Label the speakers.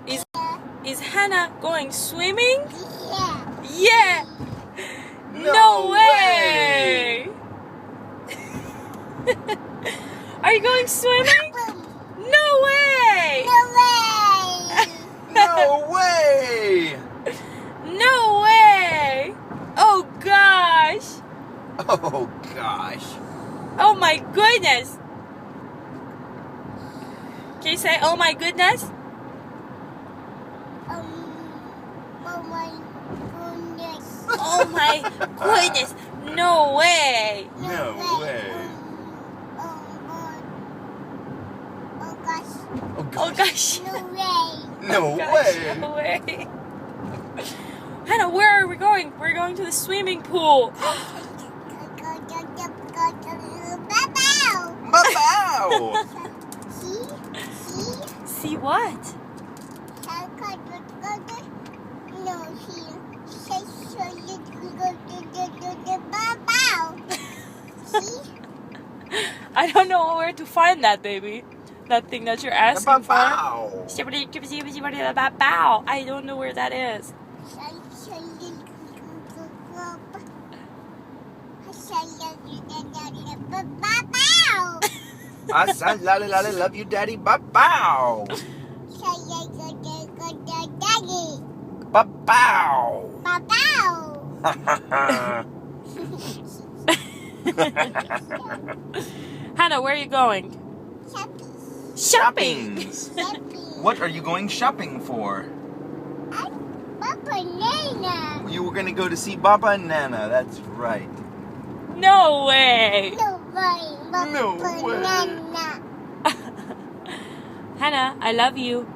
Speaker 1: Is is Hannah going swimming?
Speaker 2: Yeah.
Speaker 1: Yeah. No way. Are you going swimming? No way.
Speaker 2: No way.
Speaker 3: No way!
Speaker 1: No way. Oh gosh.
Speaker 3: Oh gosh.
Speaker 1: Oh my goodness. Can you say, oh my goodness?
Speaker 2: Oh my goodness.
Speaker 1: Oh my goodness. No way.
Speaker 3: No way.
Speaker 2: Oh gosh.
Speaker 3: Oh
Speaker 1: Oh
Speaker 3: gosh.
Speaker 1: gosh.
Speaker 2: No way.
Speaker 3: No
Speaker 1: Gosh,
Speaker 3: way.
Speaker 1: no way. Hannah, where are we going? We're going to the swimming pool.
Speaker 3: Ba-bow!
Speaker 2: See?
Speaker 1: See what?
Speaker 2: No, here. See?
Speaker 1: I don't know where to find that, baby. That thing that you're asking for.
Speaker 3: Ba-bow!
Speaker 1: I don't know where that is.
Speaker 3: I said, lolly, lolly, love you, daddy. Ba-bow! Ba-bow!
Speaker 1: Hannah, where are you going? Shopping.
Speaker 3: What are you going shopping for?
Speaker 2: Banana.
Speaker 3: You were gonna go to see Baba and Nana. That's right.
Speaker 1: No way.
Speaker 2: No way.
Speaker 3: No way.
Speaker 2: Banana.
Speaker 1: Hannah, I love you.